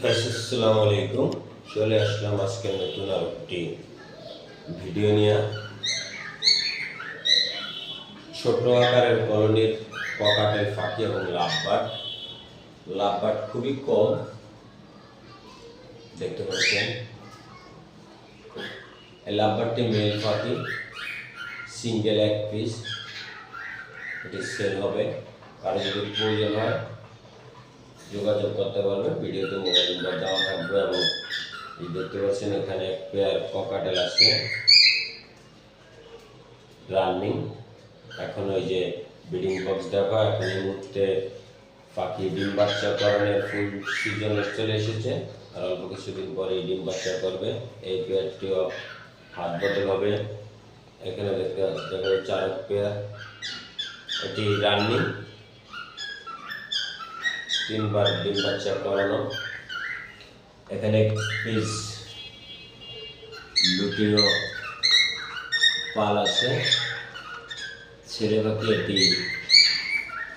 আসসালামু আলাইকুম। চলে আসলাম আজকে নতুন আরেকটি ভিডিও নিয়ে। ছোট আকারের কলোনির ককাটেল পাখি এবং লাভবার্ড খুবই কম দেখতে পাচ্ছেন। এই লাভবার্ডটি মেল পাখি, সিঙ্গেল এক পিস। এটি সেল হবে, কারো যদি প্রয়োজন হয় যোগাযোগ করতে পারবে। ভিডিওতে মোবাইল নাম্বার দেওয়া থাকবে এবং দেখতে পাচ্ছেন এখানে এক পেয়ার ককাটেল আছে রানিং। এখন ওই যে ব্রিডিং বক্স দেখা, এখন এই মুহূর্তে পাখি ডিম বাচ্চা করানোর ফুল সিজন চলে এসেছে, আর অল্প কিছুদিন পরে ডিম বাচ্চা করবে। এই পেয়ারটিও হাত বদল হবে। এখানে দেখা যাচ্ছে আরেক পেয়ার, এটি রানিং, 3 বার ডিম বাচ্চা করানো। এখানে পিস লুটিনো পাল আছে ছেলে পাখি। এটি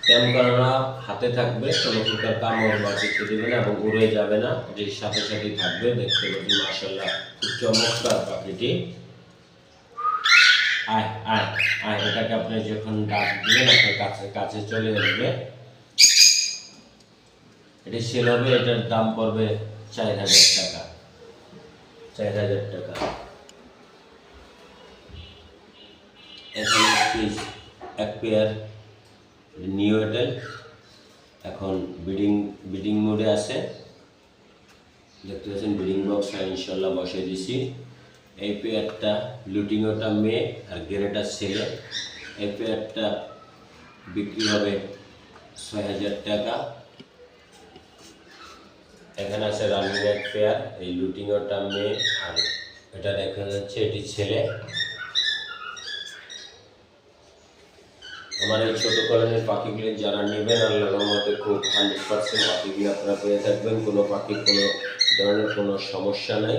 টেম করানো হাতে থাকবে, কোনো প্রকার কামড় বা কিছু দেবে না এবং উড়ে যাবে না, এটির সাথে সাথেই থাকবে। দেখতে পাচ্ছি মাশাআল্লাহ খুব চমৎকার পাখিটি। আয় আয় আয়, এটাকে আপনি যখন ডাক দিবেন আপনার কাছে কাছে চলে আসবে। এটি সেল হবে, এটার দাম পড়বে 4000 টাকা। 4000 টাকা। এখানে এক পেয়ার নিউটেল এখন ব্রিডিং মোডে আছে। দেখতে পাচ্ছেন ব্রিডিং বক্সটা ইনশাল্লাহ বসিয়ে দিছি। এই পেয়ারটা লুটিনোটা মেয়ে আর গেরেটা ছেলে। এই পেয়ারটা বিক্রি হবে 6000 টাকা। এখানে আছে রানিং এক পেয়ার, এই লুটিনোটা মেয়ে আর এটা দেখা যাচ্ছে এটি ছেলে। আমার এই ছোট কলোনির পাখিগুলি যারা নেবেন আল্লাহর রহমতে খুব 100% পাখিগুলি আপনারা পেয়ে থাকবেন। কোনো পাখির কোনো ধরনের কোনো সমস্যা নাই,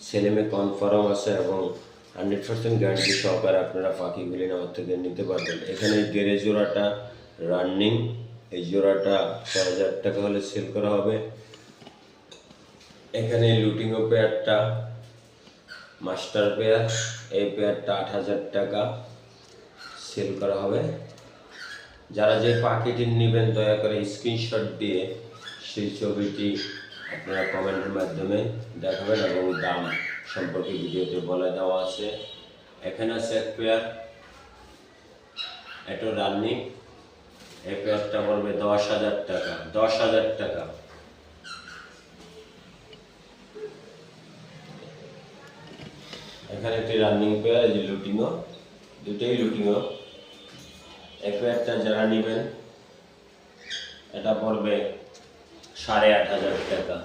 ছেলে মেয়ে কনফার্ম আছে এবং 100% গ্যারান্টি সহকারে আপনারা পাখিগুলি আমার থেকে নিতে পারবেন। এখানে গেরে জোড়াটা রানিং, এই জোড়াটা 6000 টাকা হলে সেল করা হবে। এখানে লুটিনো পেয়ারটা মাস্টার পেয়ার, এই পেয়ারটা 8000 টাকা সেল করা হবে। যারা যে পাখিটি নেবেন দয়া করে স্ক্রিনশট দিয়ে সেই ছবিটি আপনারা কমেন্টের মাধ্যমে দেখাবেন এবং দাম সম্পর্কে ভিডিওতে বলে দেওয়া আছে। এখানে আছে এক পেয়ার, এটা রানিং, এই পেয়ারটা পড়বে 10000 টাকা। 10000 টাকা। এখানে একটি রানিং পেয়ার, এই যে লুটিনো, দুটোই লুটিনো। এই পেয়ারটা যারা নেবেন এটা পড়বে 8500 টাকা।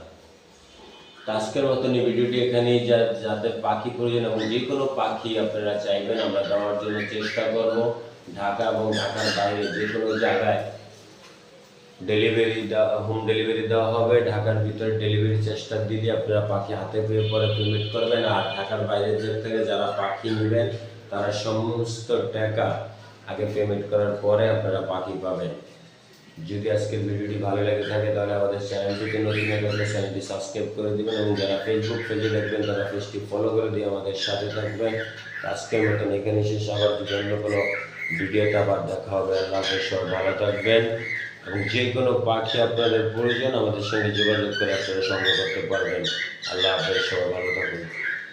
আজকের মতন এই ভিডিওটি এখানেই। যাদের পাখি প্রয়োজন এবং যে কোনো পাখি আপনারা চাইবেন আমরা দেওয়ার জন্য চেষ্টা করব। ঢাকা এবং ঢাকার বাইরে যে কোনো জায়গায় হোম ডেলিভারি দেওয়া হবে। ঢাকার ভিতরে ডেলিভারির চেষ্টা দিলে আপনারা পাখি হাতে পেয়ে পরে পেমেন্ট করবেন। আর ঢাকার বাইরে থেকে যারা পাখি নেবেন তারা সমস্ত টাকা আগে পেমেন্ট করার পরে আপনারা পাখি পাবেন। যদি আজকের ভিডিওটি ভালো লেগে থাকে তাহলে আমাদের চ্যানেলটিকে নতুন হয়ে গেলে চ্যানেলটি সাবস্ক্রাইব করে দেবেন এবং যারা ফেসবুক পেজে দেখবেন তারা পেজটি ফলো করে দিয়ে আমাদের সাথে থাকবেন। আজকের মতন এখানে শেষ। আবার যদি অন্য কোনো ভিডিওতে আবার দেখা হবে। আল্লাহ হাফেজ, সবাই ভালো থাকবেন এবং যে কোনো পাখি আপনাদের প্রয়োজন আমাদের সঙ্গে যোগাযোগ করে আপনারা সংগ্রহ করতে পারবেন। আল্লাহ হাফেজ, সবাই ভালো থাকবেন।